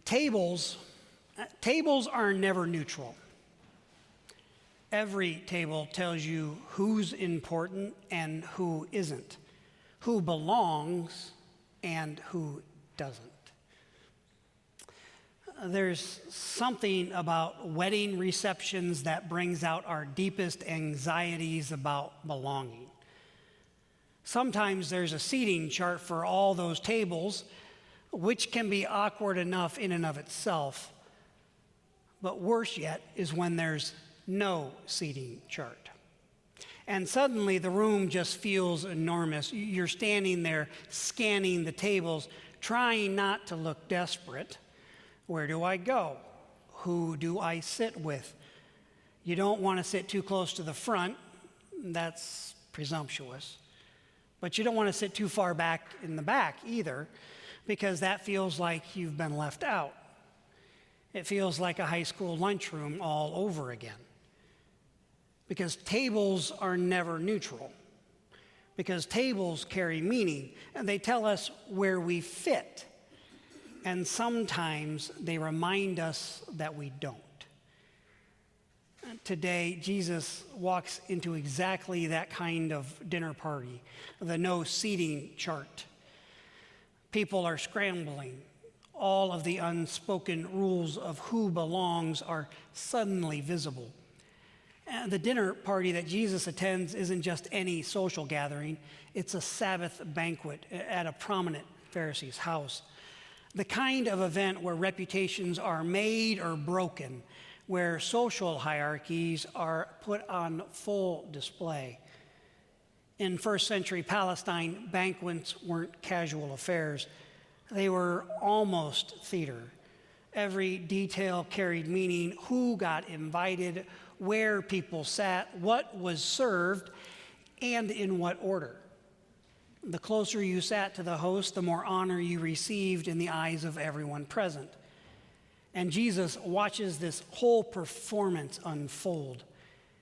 Tables are never neutral. Every table tells you who's important and who isn't, who belongs and who doesn't. There's something about wedding receptions that brings out our deepest anxieties about belonging. Sometimes there's a seating chart for all those tables, which can be awkward enough in and of itself. But worse yet is when there's no seating chart. And suddenly the room just feels enormous. You're standing there scanning the tables, trying not to look desperate. Where do I go? Who do I sit with? You don't want to sit too close to the front. That's presumptuous. But you don't want to sit too far back in the back either, because that feels like you've been left out. It feels like a high school lunchroom all over again. Because tables are never neutral. Because tables carry meaning, and they tell us where we fit. And sometimes they remind us that we don't. Today, Jesus walks into exactly that kind of dinner party, the no seating chart. People are scrambling. All of the unspoken rules of who belongs are suddenly visible. And the dinner party that Jesus attends isn't just any social gathering. It's a Sabbath banquet at a prominent Pharisee's house. The kind of event where reputations are made or broken, where social hierarchies are put on full display. In first century Palestine, banquets weren't casual affairs. They were almost theater. Every detail carried meaning: who got invited, where people sat, what was served, and in what order. The closer you sat to the host, the more honor you received in the eyes of everyone present. And Jesus watches this whole performance unfold.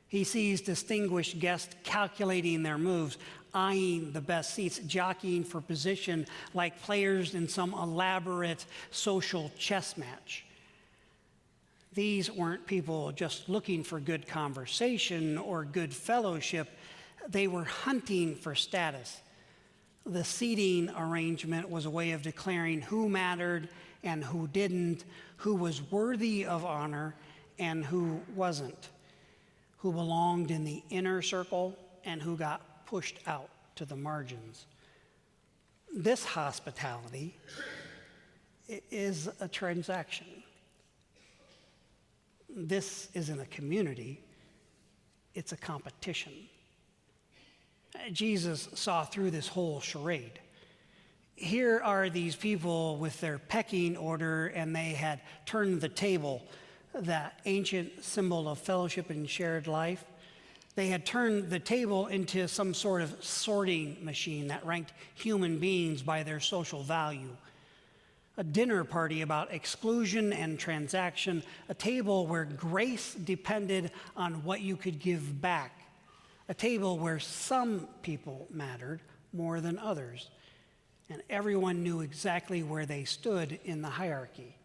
He sees distinguished guests calculating their moves, eyeing the best seats, jockeying for position like players in some elaborate social chess match. These weren't people just looking for good conversation or good fellowship. They were hunting for status. The seating arrangement was a way of declaring who mattered and who didn't, who was worthy of honor and who wasn't, who belonged in the inner circle and who got pushed out to the margins. This hospitality is a transaction. This isn't a community, it's a competition. Jesus saw through this whole charade. Here are these people with their pecking order, and they had turned the table, that ancient symbol of fellowship and shared life. They had turned the table into some sort of sorting machine that ranked human beings by their social value. A dinner party about exclusion and transaction, a table where grace depended on what you could give back, a table where some people mattered more than others, and everyone knew exactly where they stood in the hierarchy.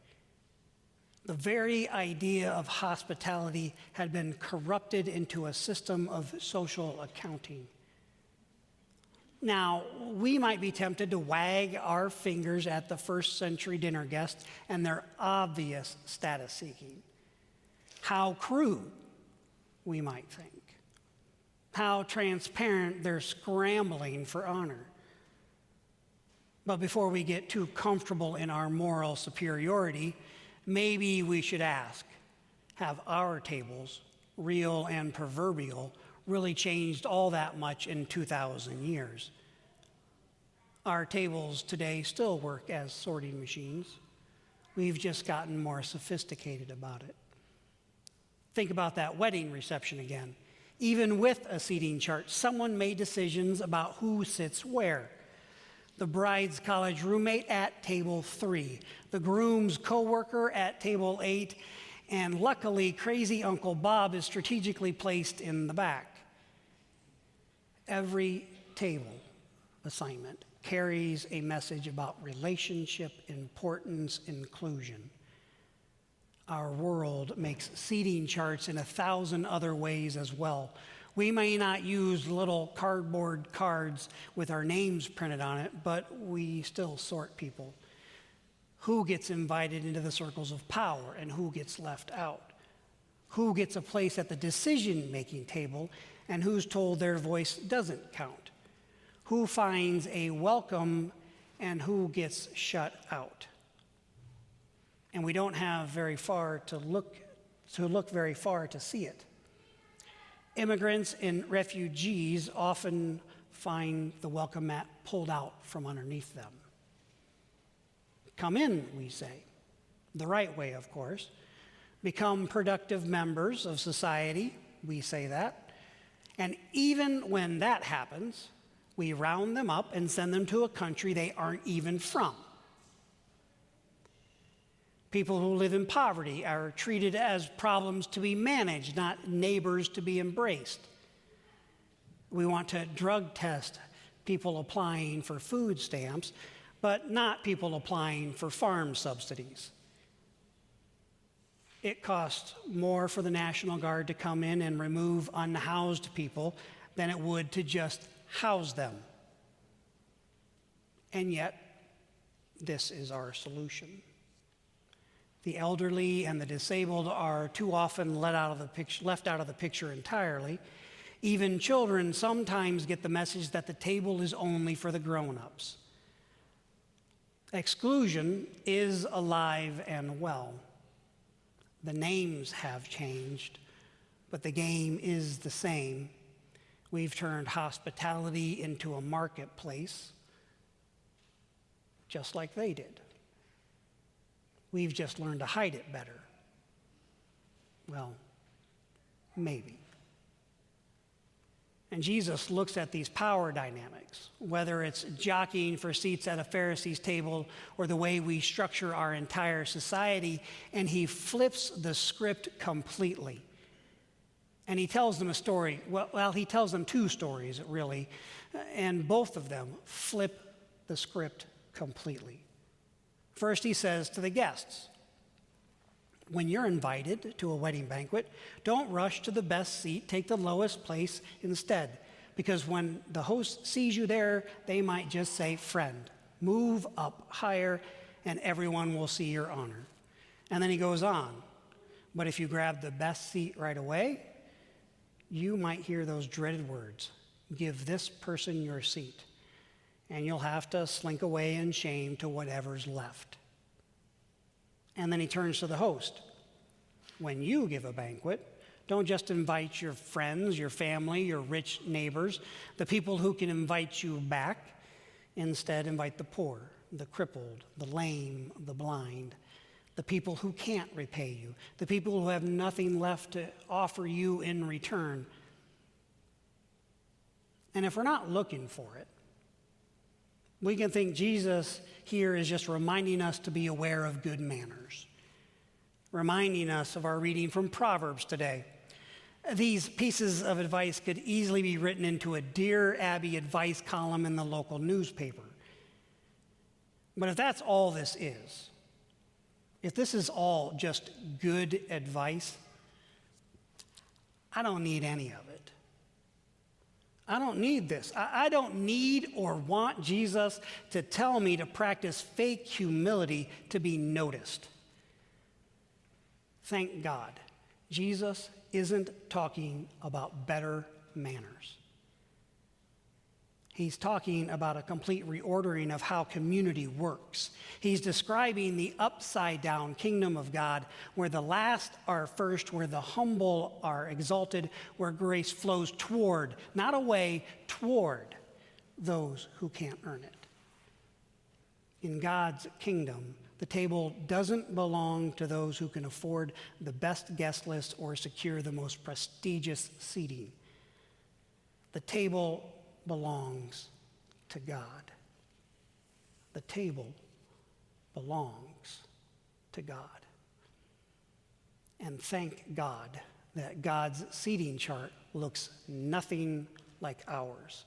The very idea of hospitality had been corrupted into a system of social accounting. Now, we might be tempted to wag our fingers at the first century dinner guests and their obvious status seeking. How crude, we might think. How transparent they're scrambling for honor. But before we get too comfortable in our moral superiority, maybe we should ask, have our tables, real and proverbial, really changed all that much in 2,000 years? Our tables today still work as sorting machines. We've just gotten more sophisticated about it. Think about that wedding reception again. Even with a seating chart, someone made decisions about who sits where. The bride's college roommate at table 3, the groom's coworker at table 8, and luckily, crazy Uncle Bob is strategically placed in the back. Every table assignment carries a message about relationship, importance, inclusion. Our world makes seating charts in 1,000 other ways as well. We may not use little cardboard cards with our names printed on it, but we still sort people. Who gets invited into the circles of power and who gets left out? Who gets a place at the decision-making table and who's told their voice doesn't count? Who finds a welcome and who gets shut out? And we don't have very far to look very far to see it. Immigrants and refugees often find the welcome mat pulled out from underneath them. Come in, we say, the right way, of course. Become productive members of society, we say that. And even when that happens, we round them up and send them to a country they aren't even from. People who live in poverty are treated as problems to be managed, not neighbors to be embraced. We want to drug test people applying for food stamps, but not people applying for farm subsidies. It costs more for the National Guard to come in and remove unhoused people than it would to just house them. And yet, this is our solution. The elderly and the disabled are too often left out of the picture entirely. Even children sometimes get the message that the table is only for the grown-ups. Exclusion is alive and well. The names have changed, but the game is the same. We've turned hospitality into a marketplace, just like they did. We've just learned to hide it better. Well, maybe. And Jesus looks at these power dynamics, whether it's jockeying for seats at a Pharisee's table or the way we structure our entire society, and he flips the script completely. And he tells them a story. Well, he tells them two stories, really, and both of them flip the script completely. First, he says to the guests, when you're invited to a wedding banquet, don't rush to the best seat, take the lowest place instead. Because when the host sees you there, they might just say, friend, move up higher and everyone will see your honor. And then he goes on, but if you grab the best seat right away, you might hear those dreaded words, give this person your seat. And you'll have to slink away in shame to whatever's left. And then he turns to the host. When you give a banquet, don't just invite your friends, your family, your rich neighbors, the people who can invite you back. Instead, invite the poor, the crippled, the lame, the blind, the people who can't repay you, the people who have nothing left to offer you in return. And if we're not looking for it, we can think Jesus here is just reminding us to be aware of good manners, reminding us of our reading from Proverbs today. These pieces of advice could easily be written into a Dear Abby advice column in the local newspaper. But if that's all this is, if this is all just good advice, I don't need any of it. I don't need this. I don't need or want Jesus to tell me to practice fake humility to be noticed. Thank God, Jesus isn't talking about better manners. He's talking about a complete reordering of how community works. He's describing the upside-down kingdom of God, where the last are first, where the humble are exalted, where grace flows toward, not away, toward those who can't earn it. In God's kingdom, the table doesn't belong to those who can afford the best guest list or secure the most prestigious seating. The table belongs to God. The table belongs to God. And thank God that God's seating chart looks nothing like ours.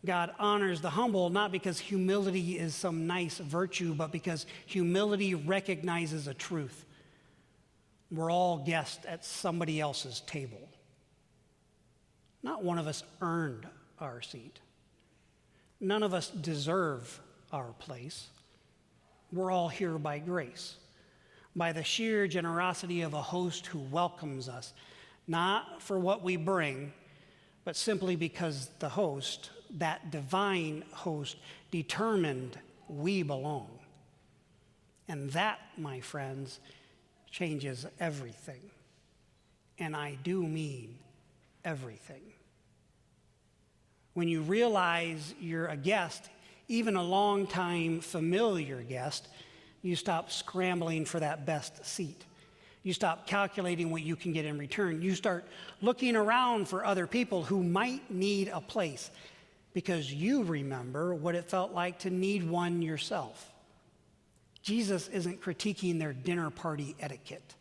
God honors the humble not because humility is some nice virtue, but because humility recognizes a truth. We're all guests at somebody else's table. Not one of us earned our seat. None of us deserve our place. We're all here by grace, by the sheer generosity of a host who welcomes us, not for what we bring, but simply because the host, that divine host, determined we belong. And that, my friends, changes everything. And I do mean everything. When you realize you're a guest, even a long-time familiar guest, you stop scrambling for that best seat. You stop calculating what you can get in return. You start looking around for other people who might need a place because you remember what it felt like to need one yourself. Jesus isn't critiquing their dinner party etiquette.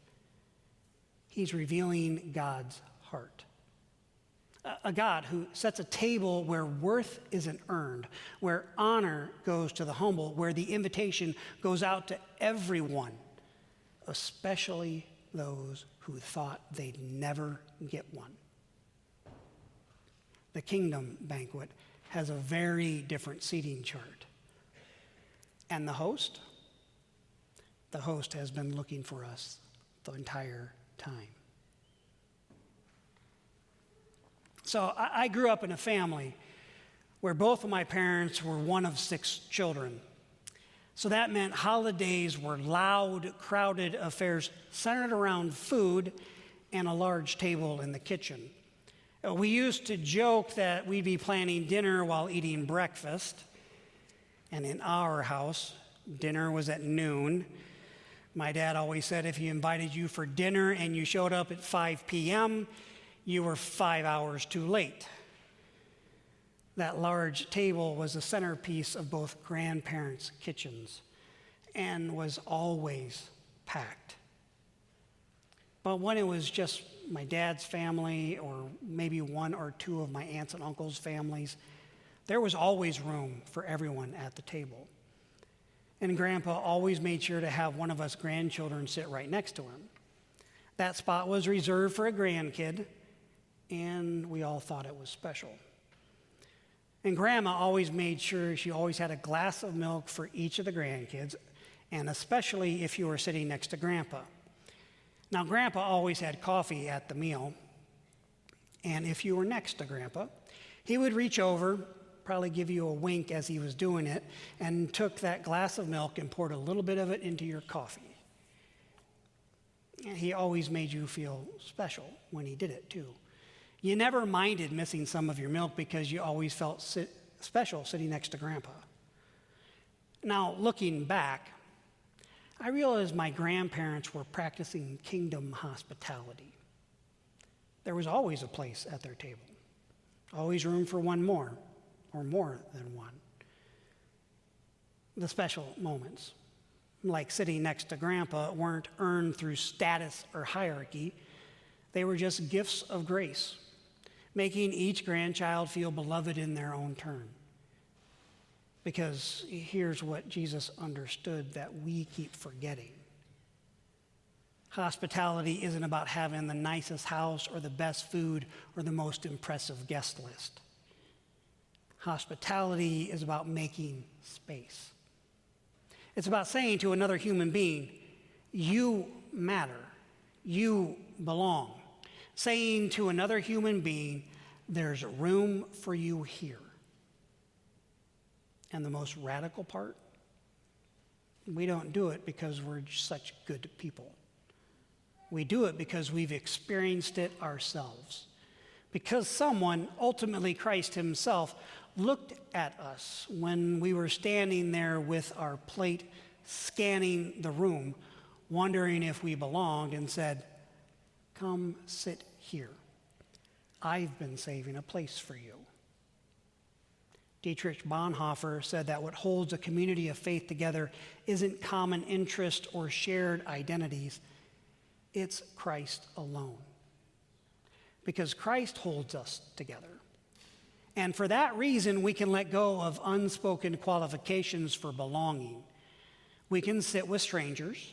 He's revealing God's heart. A God who sets a table where worth isn't earned, where honor goes to the humble, where the invitation goes out to everyone, especially those who thought they'd never get one. The kingdom banquet has a very different seating chart. And the host has been looking for us the entire time. So I grew up in a family where both of my parents were one of 6 children. So that meant holidays were loud, crowded affairs centered around food and a large table in the kitchen. We used to joke that we'd be planning dinner while eating breakfast. And in our house, dinner was at noon. My dad always said if he invited you for dinner and you showed up at 5 p.m., you were 5 hours too late. That large table was the centerpiece of both grandparents' kitchens and was always packed. But when it was just my dad's family or maybe 1 or 2 of my aunts and uncles' families, there was always room for everyone at the table. And Grandpa always made sure to have one of us grandchildren sit right next to him. That spot was reserved for a grandkid, and we all thought it was special. And Grandma always made sure she always had a glass of milk for each of the grandkids, and especially if you were sitting next to Grandpa. Now, Grandpa always had coffee at the meal, and if you were next to Grandpa, he would reach over, probably give you a wink as he was doing it, and took that glass of milk and poured a little bit of it into your coffee. And he always made you feel special when he did it, too. You never minded missing some of your milk because you always felt special sitting next to Grandpa. Now, looking back, I realized my grandparents were practicing kingdom hospitality. There was always a place at their table, always room for one more, or more than one. The special moments, like sitting next to Grandpa, weren't earned through status or hierarchy. They were just gifts of grace, making each grandchild feel beloved in their own turn. Because here's what Jesus understood that we keep forgetting. Hospitality isn't about having the nicest house or the best food or the most impressive guest list. Hospitality is about making space. It's about saying to another human being, you matter, you belong. Saying to another human being, there's room for you here. And the most radical part, we don't do it because we're such good people. We do it because we've experienced it ourselves. Because someone, ultimately Christ himself, looked at us when we were standing there with our plate, scanning the room, wondering if we belonged, and said, "Come sit here. I've been saving a place for you." Dietrich Bonhoeffer said that what holds a community of faith together isn't common interest or shared identities. It's Christ alone. Because Christ holds us together. And for that reason, we can let go of unspoken qualifications for belonging. We can sit with strangers.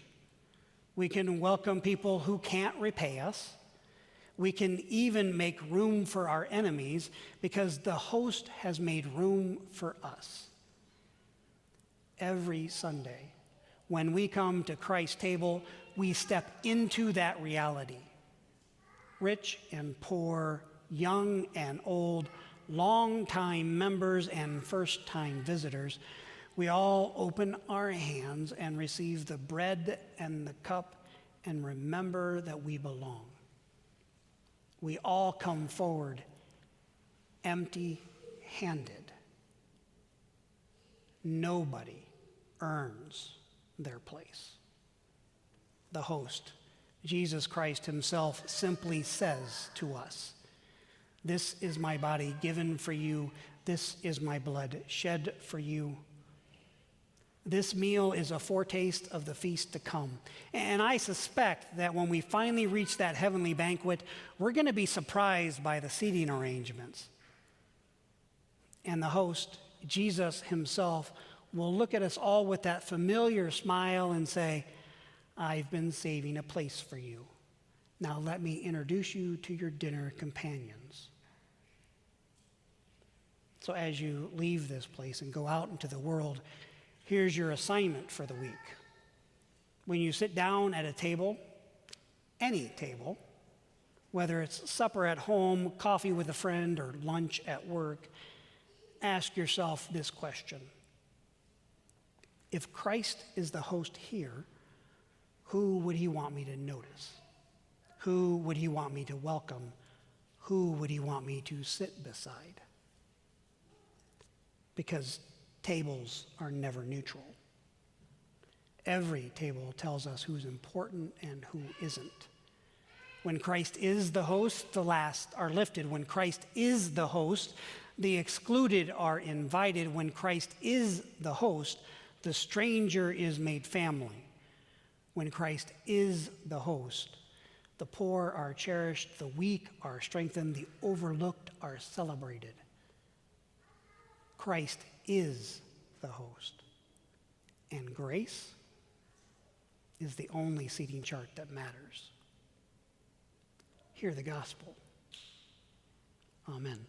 We can welcome people who can't repay us. We can even make room for our enemies because the host has made room for us. Every Sunday, when we come to Christ's table, we step into that reality. Rich and poor, young and old, long-time members and first-time visitors, we all open our hands and receive the bread and the cup and remember that we belong. We all come forward empty-handed. Nobody earns their place. The host, Jesus Christ himself, simply says to us, "This is my body given for you. This is my blood shed for you." This meal is a foretaste of the feast to come. And I suspect that when we finally reach that heavenly banquet, we're going to be surprised by the seating arrangements. And the host, Jesus himself, will look at us all with that familiar smile and say, "I've been saving a place for you. Now let me introduce you to your dinner companions." So as you leave this place and go out into the world, here's your assignment for the week. When you sit down at a table, any table, whether it's supper at home, coffee with a friend, or lunch at work, ask yourself this question. If Christ is the host here, who would he want me to notice? Who would he want me to welcome? Who would he want me to sit beside? Because tables are never neutral. Every table tells us who's important and who isn't. When Christ is the host, the last are lifted. When Christ is the host, the excluded are invited. When Christ is the host, the stranger is made family. When Christ is the host, the poor are cherished, the weak are strengthened, the overlooked are celebrated. Christ is the host. And grace is the only seating chart that matters. Hear the gospel. Amen.